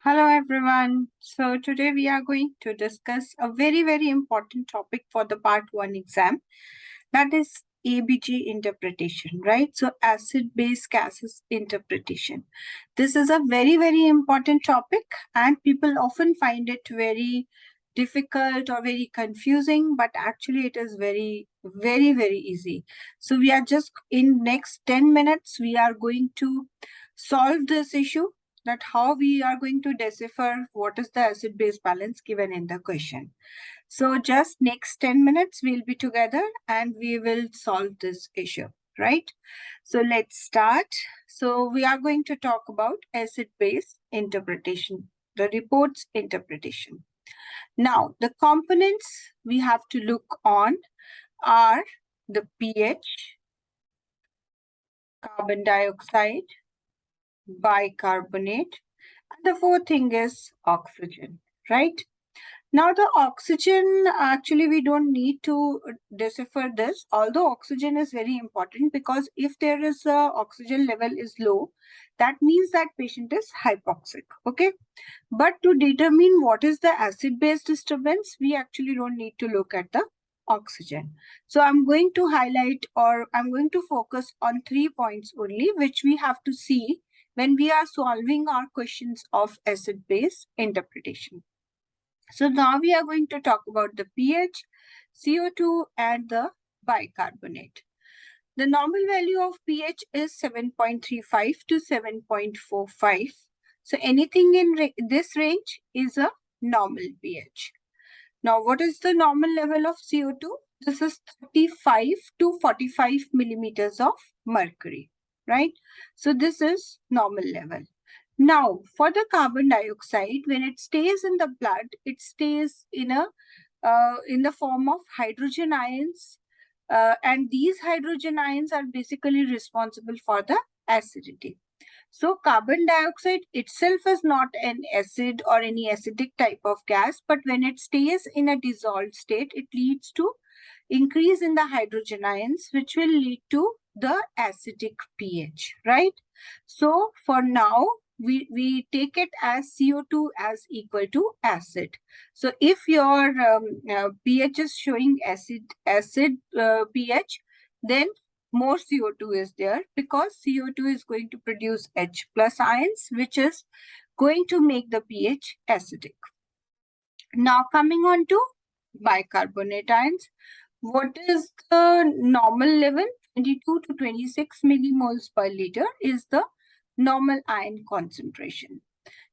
Hello everyone. So today we are going to discuss a very important topic for the part 1 exam, that is ABG interpretation, right? So acid base gases interpretation. This is a very important topic and people often find it very difficult or very confusing, but actually it is very easy. So we are just in next 10 minutes we are going to solve this issue, that how we are going to decipher what is the acid base balance given in the question. So just next 10 minutes we'll be together and we will solve this issue, right? So let's start. So we are going to talk about acid base interpretation, the report's interpretation. Now the components we have to look on are the pH, carbon dioxide, bicarbonate, and the fourth thing is oxygen, right? Now the oxygen, actually we don't need to decipher this, although oxygen is very important, because if there is a oxygen level is low, that means that patient is hypoxic, okay? But to determine what is the acid base disturbance, we actually don't need to look at the oxygen. So I'm going to highlight, or I'm going to focus on 3 points only, which we have to see when we are solving our questions of acid base interpretation. So now we are going to talk about the pH, CO2 and the bicarbonate. The normal value of pH is 7.35 to 7.45. So anything in this range is a normal pH. Now what is the normal level of CO2? This is 35 to 45 millimeters of mercury, right? So this is normal level. Now, for the carbon dioxide, when it stays in the blood, it stays in the form of hydrogen ions, and these hydrogen ions are basically responsible for the acidity. So, carbon dioxide itself is not an acid or any acidic type of gas, but when it stays in a dissolved state, it leads to increase in the hydrogen ions, which will lead to the acidic pH, right? So, for now, we take it as CO2 as equal to acid. So if your pH is showing acid pH, then more CO2 is there, because CO2 is going to produce H plus ions, which is going to make the pH acidic. Now coming on to bicarbonate ions. What is the normal level? 22 to 26 millimoles per liter is the normal ion concentration.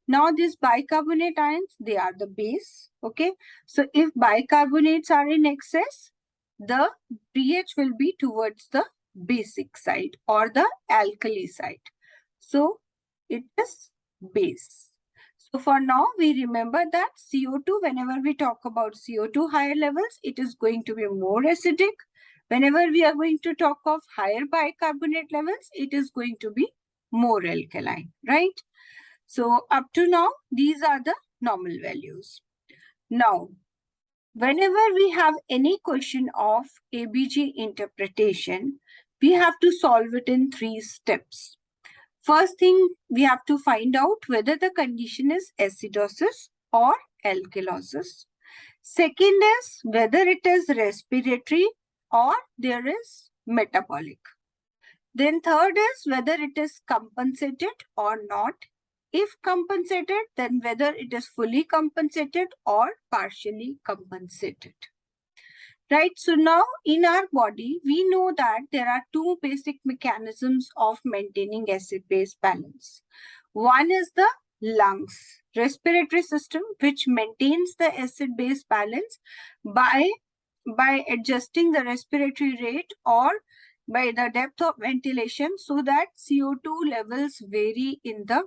Now these bicarbonate ions, they are the base, okay? So if bicarbonates are in excess, the pH will be towards the basic side or the alkali side. So it is base. So for now, we remember that CO2, whenever we talk about CO2 higher levels, it is going to be more acidic. Whenever we are going to talk of higher bicarbonate levels, it is going to be more alkaline, right? So up to now, these are the normal values. Now, whenever we have any question of ABG interpretation, we have to solve it in 3 steps. First thing, we have to find out whether the condition is acidosis or alkalosis. Second is whether it is respiratory or there is metabolic. Then third is whether it is compensated or not. If compensated, then whether it is fully compensated or partially compensated. Right, so now in our body, we know that there are 2 basic mechanisms of maintaining acid-base balance. One is the lungs, respiratory system, which maintains the acid-base balance by adjusting the respiratory rate or by the depth of ventilation, so that CO2 levels vary in the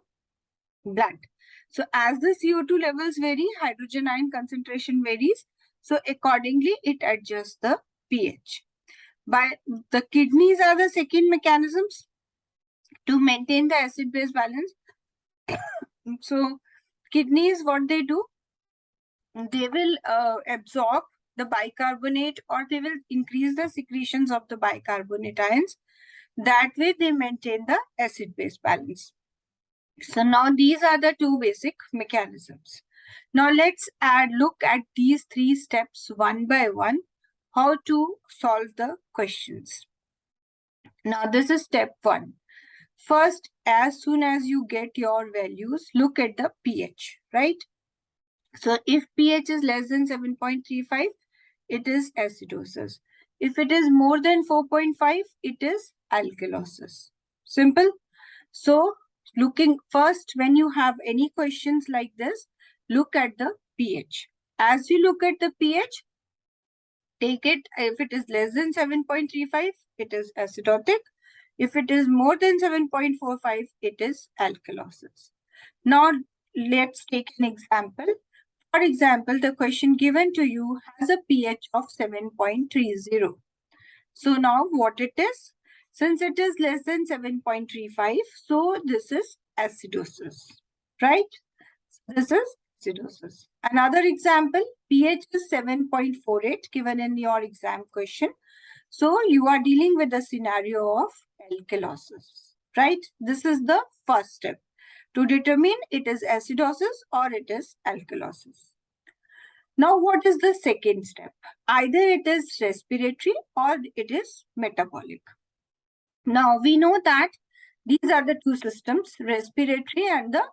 blood. So as the CO2 levels vary, hydrogen ion concentration varies. So accordingly, it adjusts the pH. By the kidneys are the second mechanisms to maintain the acid-base balance. So kidneys, what they do, they will absorb the bicarbonate, or they will increase the secretions of the bicarbonate ions. That way they maintain the acid-base balance. So now these are the two basic mechanisms. Now let's look at these three steps one by one, how to solve the questions. Now this is step one. First, as soon as you get your values, look at the pH, right? So if pH is less than 7.35, it is acidosis. If it is more than 4.5, it is alkalosis. Simple. So looking first, when you have any questions like this, look at the pH. As you look at the pH, take it, if it is less than 7.35, it is acidotic. If it is more than 7.45, it is alkalosis. Now, let's take an example. For example, the question given to you has a pH of 7.30. So now what it is? Since it is less than 7.35, so this is acidosis, right? This is acidosis. Another example, pH is 7.48 given in your exam question. So you are dealing with the scenario of alkalosis, right? This is the first step to determine it is acidosis or it is alkalosis. Now, what is the second step? Either it is respiratory or it is metabolic. Now, we know that these are the two systems, respiratory and the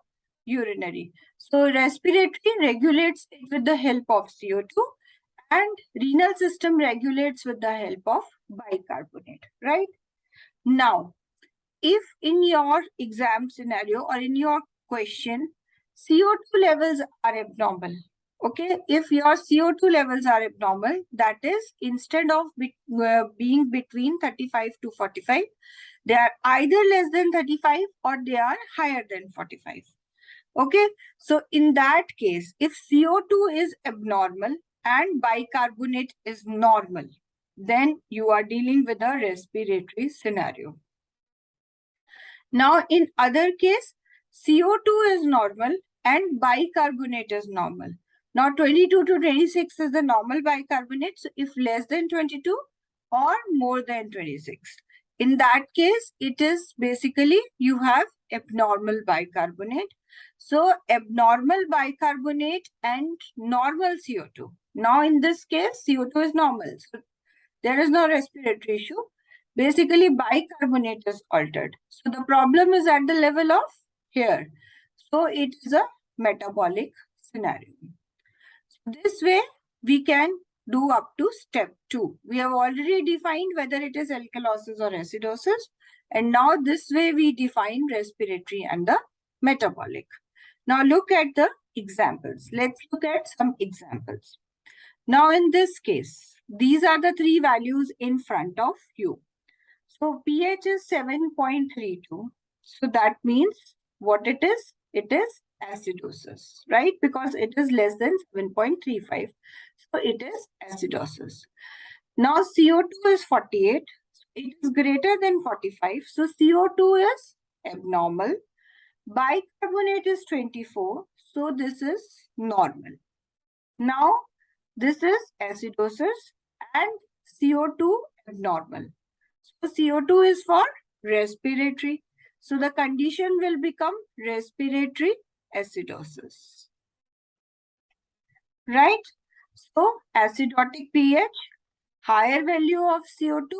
urinary. So, respiratory regulates it with the help of CO2 and renal system regulates with the help of bicarbonate, right? Now, if in your exam scenario or in your question, CO2 levels are abnormal, okay, if your CO2 levels are abnormal, that is, instead of being between 35 to 45, they are either less than 35 or they are higher than 45. Okay, so in that case, if CO2 is abnormal and bicarbonate is normal, then you are dealing with a respiratory scenario. Now, in other case, CO2 is normal and bicarbonate is normal. Now, 22 to 26 is the normal bicarbonate. So, if less than 22 or more than 26, in that case, it is basically you have abnormal bicarbonate. So, abnormal bicarbonate and normal CO2. Now, in this case, CO2 is normal. So, there is no respiratory issue. Basically, bicarbonate is altered. So the problem is at the level of here. So it is a metabolic scenario. So this way, we can do up to step 2. We have already defined whether it is alkalosis or acidosis. And now this way, we define respiratory and the metabolic. Now look at the examples. Let's look at some examples. Now in this case, these are the three values in front of you. So pH is 7.32. So that means what it is? It is acidosis, right? Because it is less than 7.35. So it is acidosis. Now CO2 is 48. It is greater than 45. So CO2 is abnormal. Bicarbonate is 24. So this is normal. Now this is acidosis and CO2 abnormal. So CO2 is for respiratory. So the condition will become respiratory acidosis. Right? So acidotic pH, higher value of CO2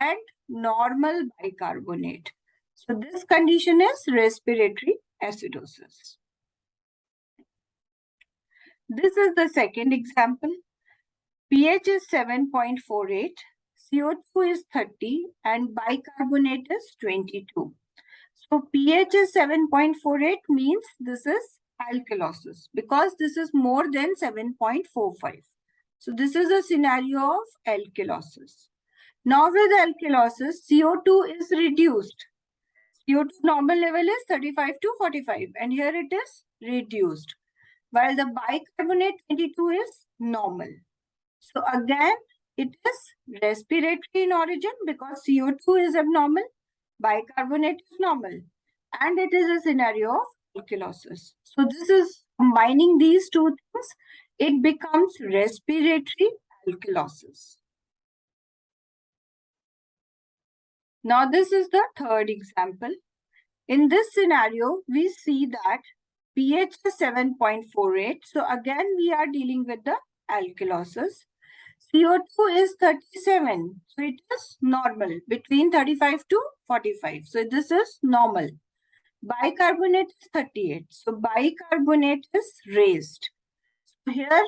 and normal bicarbonate. So this condition is respiratory acidosis. This is the second example. pH is 7.48. CO2 is 30 and bicarbonate is 22. So pH is 7.48 means this is alkalosis because this is more than 7.45. So this is a scenario of alkalosis. Now with alkalosis, CO2 is reduced. CO2 normal level is 35 to 45 and here it is reduced. While the bicarbonate 22 is normal. So again, it is respiratory in origin because CO2 is abnormal, bicarbonate is normal, and it is a scenario of alkalosis. So this is combining these two things, it becomes respiratory alkalosis. Now this is the third example. In this scenario, we see that pH is 7.48. So again, we are dealing with the alkalosis. CO2 is 37. So it is normal between 35 to 45. So this is normal. Bicarbonate is 38. So bicarbonate is raised. So here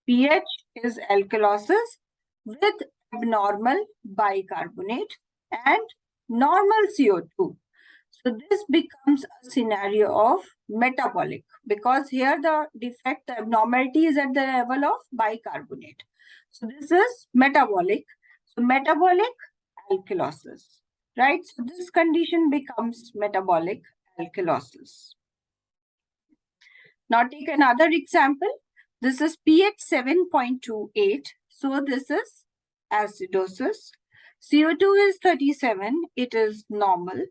pH is alkalosis with abnormal bicarbonate and normal CO2. So this becomes a scenario of metabolic because here the defect, the abnormality is at the level of bicarbonate. So this is metabolic. So metabolic alkalosis, right? So this condition becomes metabolic alkalosis. Now take another example. This is pH 7.28. So this is acidosis. CO2 is 37. It is normal.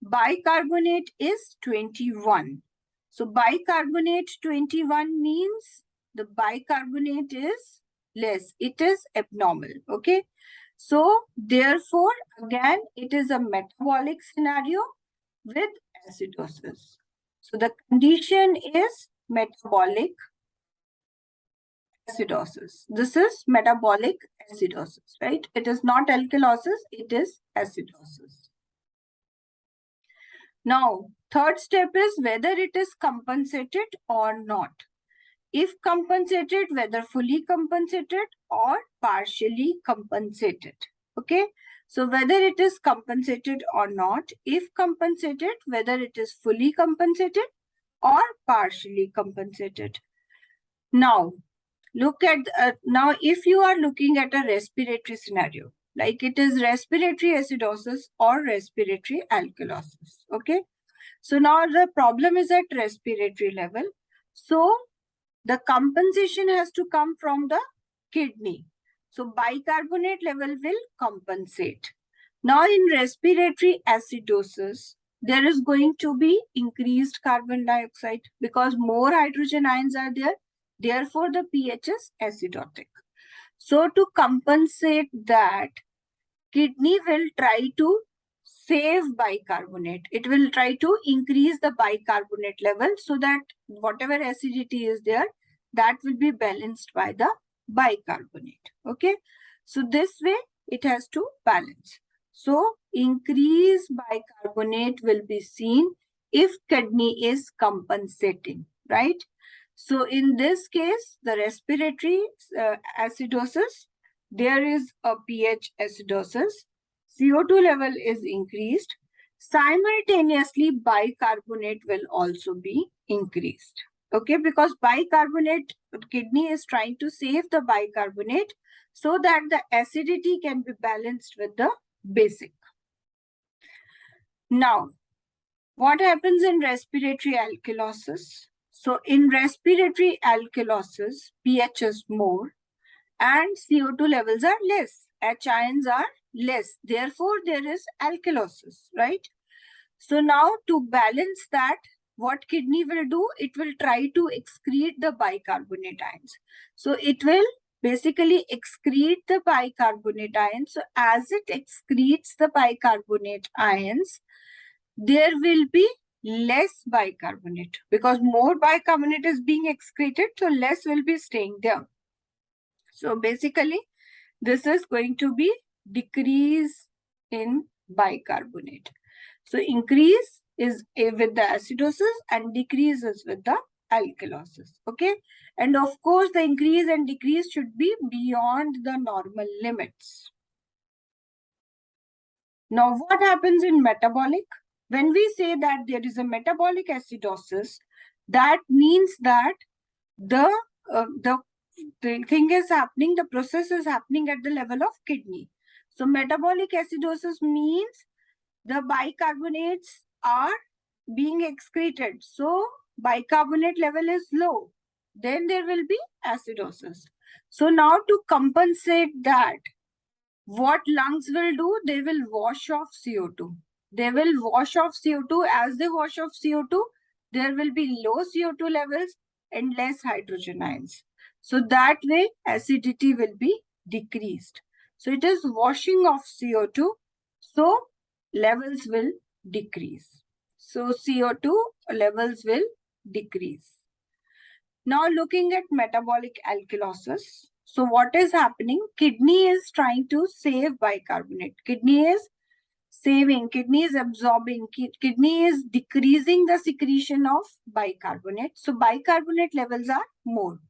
Bicarbonate is 21. So bicarbonate 21 means the bicarbonate is less. It is abnormal. Okay. So therefore, again, it is a metabolic scenario with acidosis. So the condition is metabolic acidosis. This is metabolic acidosis, right? It is not alkalosis, it is acidosis. Now, third step is whether it is compensated or not. If compensated, whether fully compensated or partially compensated. Okay. So whether it is compensated or not, if compensated, whether it is fully compensated or partially compensated. Now, look at, now if you are looking at a respiratory scenario, like it is respiratory acidosis or respiratory alkalosis. Okay. So now the problem is at respiratory level. So the compensation has to come from the kidney. So bicarbonate level will compensate. Now in respiratory acidosis, there is going to be increased carbon dioxide because more hydrogen ions are there. Therefore, the pH is acidotic. So to compensate that, kidney will try to save bicarbonate. It will try to increase the bicarbonate level so that whatever acidity is there, that will be balanced by the bicarbonate. Okay. So this way it has to balance. So increased bicarbonate will be seen if kidney is compensating, right? So in this case, the respiratory acidosis, there is a pH acidosis. CO2 level is increased. Simultaneously, bicarbonate will also be increased. Okay, because bicarbonate, kidney is trying to save the bicarbonate so that the acidity can be balanced with the basic. Now, what happens in respiratory alkalosis? So in respiratory alkalosis, pH is more and CO2 levels are less. H ions are less. Therefore, there is alkalosis, right? So now to balance that, what kidney will do? It will try to excrete the bicarbonate ions. So it will basically excrete the bicarbonate ions. So as it excretes the bicarbonate ions, there will be less bicarbonate because more bicarbonate is being excreted, so less will be staying there. So basically, this is going to be decrease in bicarbonate. So increase is with the acidosis and decrease is with the alkalosis. Okay. And of course, the increase and decrease should be beyond the normal limits. Now, what happens in metabolic? When we say that there is a metabolic acidosis, that means that the thing is happening, the process is happening at the level of kidney. So metabolic acidosis means the bicarbonates are being excreted. So bicarbonate level is low. Then there will be acidosis. So now to compensate that, what lungs will do? They will wash off CO2. They will wash off CO2. As they wash off CO2, there will be low CO2 levels and less hydrogen ions. So that way, acidity will be decreased. So it is washing off CO2. So levels will decrease. So CO2 levels will decrease. Now looking at metabolic alkalosis. So what is happening? Kidney is trying to save bicarbonate. Kidney is saving, kidney is absorbing, kidney is decreasing the secretion of bicarbonate. So bicarbonate levels are more.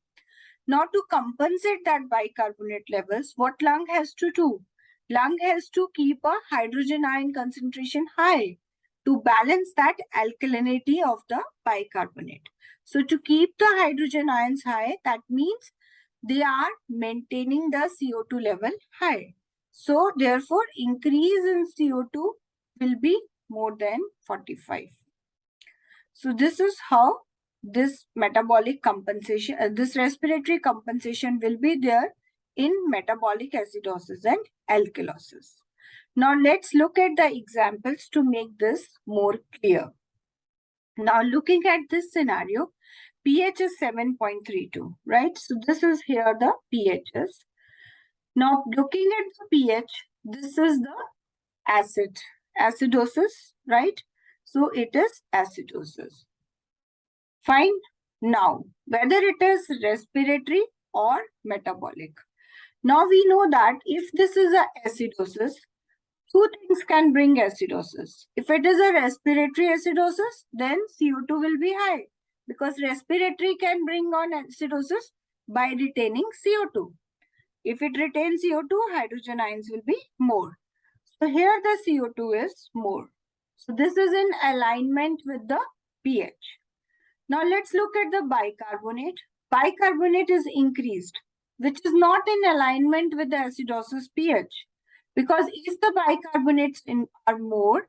Now to compensate that bicarbonate levels, what lung has to do? Lung has to keep a hydrogen ion concentration high to balance that alkalinity of the bicarbonate. So to keep the hydrogen ions high, that means they are maintaining the CO2 level high. So therefore, increase in CO2 will be more than 45. So this is how this metabolic compensation, this respiratory compensation will be there in metabolic acidosis and alkalosis. Now let's look at the examples to make this more clear. Now looking at this scenario, pH is 7.32, right? So this is here the pHs. Now looking at the pH, this is the acidosis, right? So it is acidosis. Fine. Now, whether it is respiratory or metabolic. Now we know that if this is a acidosis, two things can bring acidosis. If it is a respiratory acidosis, then CO2 will be high because respiratory can bring on acidosis by retaining CO2. If it retains CO2, hydrogen ions will be more. So here the CO2 is more. So this is in alignment with the pH. Now let's look at the bicarbonate. Bicarbonate is increased, which is not in alignment with the acidosis pH. Because if the bicarbonates are more,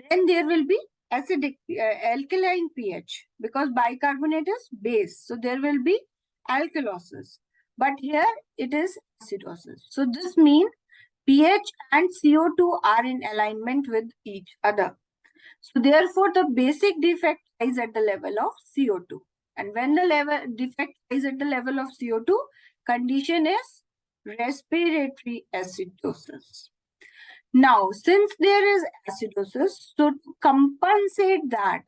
then there will be acidic alkaline pH. Because bicarbonate is base, so there will be alkalosis. But here it is acidosis. So this means pH and CO2 are in alignment with each other. So therefore, the basic defect lies at the level of CO2. And when the defect lies at the level of CO2, condition is respiratory acidosis. Now, since there is acidosis, so to compensate that,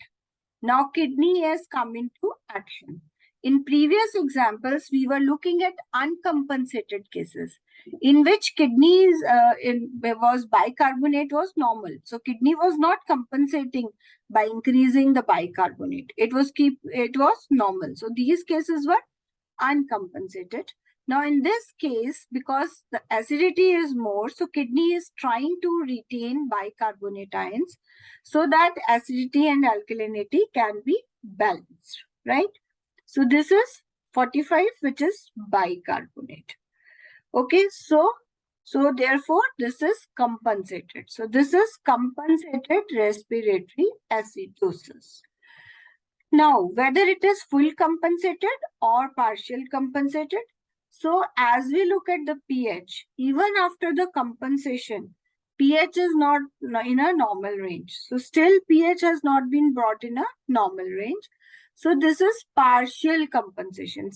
now kidney has come into action. In previous examples, we were looking at uncompensated cases in which kidneys bicarbonate was normal. So kidney was not compensating by increasing the bicarbonate. It was normal. So these cases were uncompensated. Now in this case, because the acidity is more, so kidney is trying to retain bicarbonate ions so that acidity and alkalinity can be balanced, right? So this is 45, which is bicarbonate. Okay, so therefore this is compensated. So this is compensated respiratory acidosis. Now, whether it is full compensated or partial compensated, so as we look at the pH, even after the compensation, pH is not in a normal range. So still pH has not been brought in a normal range. So this is partial compensation.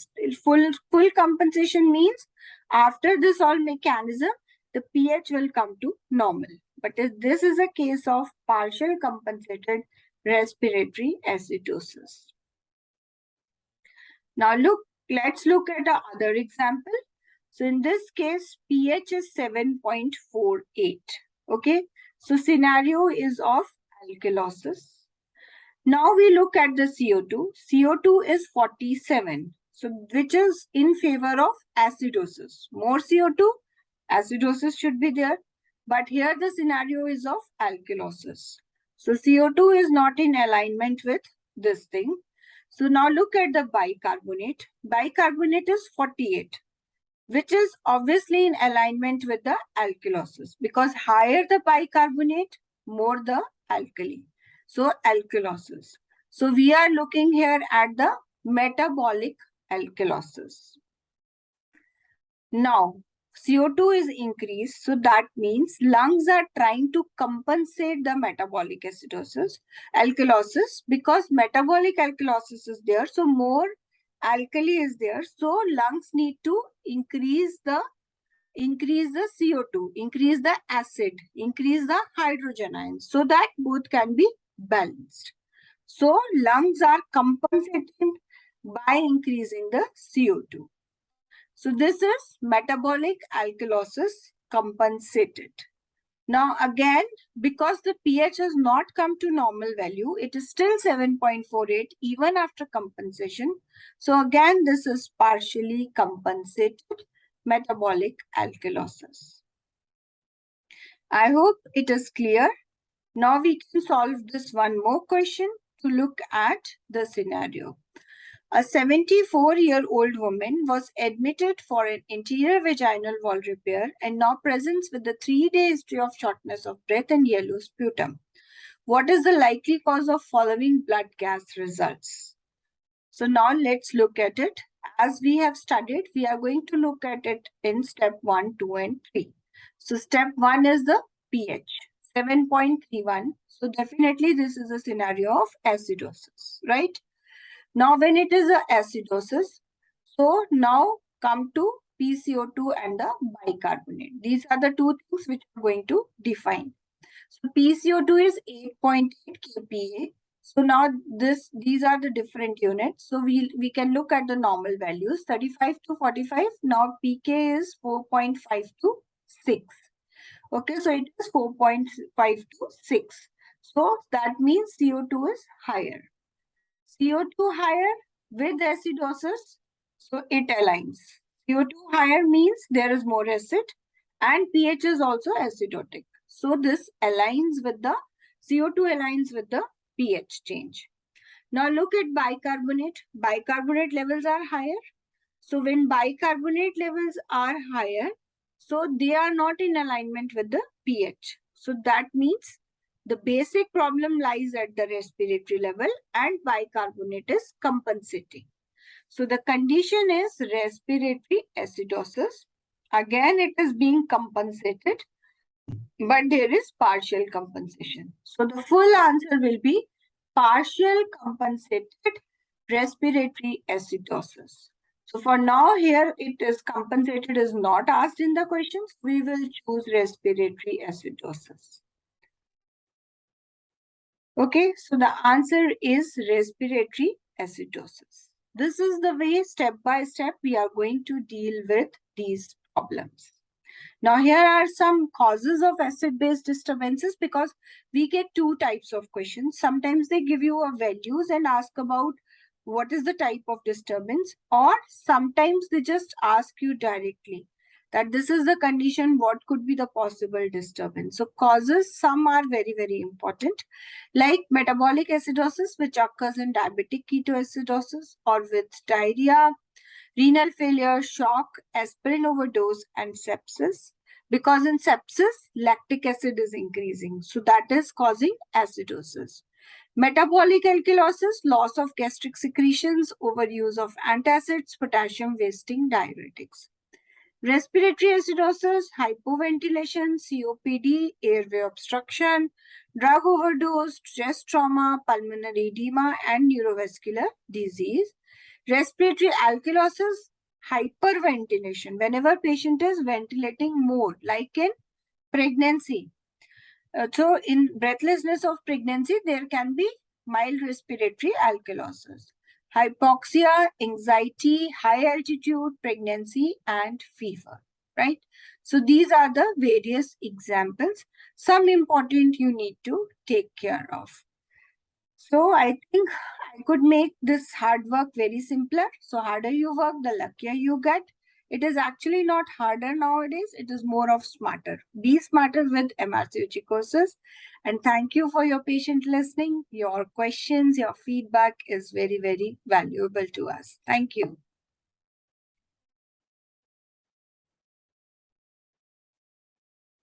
Full compensation means after this all mechanism, the pH will come to normal. But this is a case of partial compensated respiratory acidosis. Now let's look at the other example. So in this case, pH is 7.48. Okay. So scenario is of alkalosis. Now we look at the CO2. CO2 is 47. So which is in favor of acidosis. More CO2, acidosis should be there. But here the scenario is of alkalosis. So CO2 is not in alignment with this thing. So now look at the bicarbonate. Bicarbonate is 48, which is obviously in alignment with the alkalosis because higher the bicarbonate, more the alkali. So alkalosis. So we are looking here at the metabolic alkalosis. Now, CO2 is increased, so that means lungs are trying to compensate the metabolic alkalosis because metabolic alkalosis is there, so more alkali is there. So lungs need to increase the CO2, increase the acid, increase the hydrogen ions so that both can be balanced. So lungs are compensating by increasing the CO2. So this is metabolic alkalosis compensated. Now again, because the pH has not come to normal value, it is still 7.48 even after compensation. So again, this is partially compensated metabolic alkalosis. I hope it is clear. Now we can solve this one more question to look at the scenario. A 74-year-old woman was admitted for an anterior vaginal wall repair and now presents with a 3-day history of shortness of breath and yellow sputum. What is the likely cause of following blood gas results? So now let's look at it. As we have studied, we are going to look at it in step 1, 2, and 3. So step 1 is the pH, 7.31. So definitely this is a scenario of acidosis, right? Now, when it is a acidosis, so now come to PCO2 and the bicarbonate. These are the two things which are going to define. So PCO2 is 8.8 kPa. So now these are the different units. So we can look at the normal values, 35 to 45. Now pK is 4.5 to 6. Okay, so it is 4.5 to 6. So that means CO2 is higher. CO2 higher with acidosis, so it aligns. CO2 higher means there is more acid and pH is also acidotic. So this aligns with the CO2 aligns with the pH change. Now look at bicarbonate. Bicarbonate levels are higher. So when bicarbonate levels are higher, so they are not in alignment with the pH. So that means the basic problem lies at the respiratory level and bicarbonate is compensating. So the condition is respiratory acidosis. Again, it is being compensated, but there is partial compensation. So the full answer will be partial compensated respiratory acidosis. So for now here it is compensated is not asked in the questions. We will choose respiratory acidosis. Okay, so the answer is respiratory acidosis. This is the way step by step we are going to deal with these problems. Now here are some causes of acid-base disturbances because we get two types of questions. Sometimes they give you a values and ask about what is the type of disturbance, or sometimes they just ask you directly that this is the condition, what could be the possible disturbance. So causes, some are very, very important, like metabolic acidosis, which occurs in diabetic ketoacidosis or with diarrhea, renal failure, shock, aspirin overdose, and sepsis. Because in sepsis, lactic acid is increasing. So that is causing acidosis. Metabolic alkalosis, loss of gastric secretions, overuse of antacids, potassium wasting diuretics. Respiratory acidosis, hypoventilation, COPD, airway obstruction, drug overdose, stress trauma, pulmonary edema, and neurovascular disease. Respiratory alkalosis, hyperventilation, whenever patient is ventilating more, like in pregnancy. So in breathlessness of pregnancy, there can be mild respiratory alkalosis. Hypoxia, anxiety, high altitude, pregnancy, and fever, right? So these are the various examples. Some important you need to take care of. So I think I could make this hard work very simpler. So harder you work, the luckier you get. It is actually not harder nowadays. It is more of smarter. Be smarter with MRCOG courses. And thank you for your patient listening. Your questions, your feedback is very, very valuable to us. Thank you.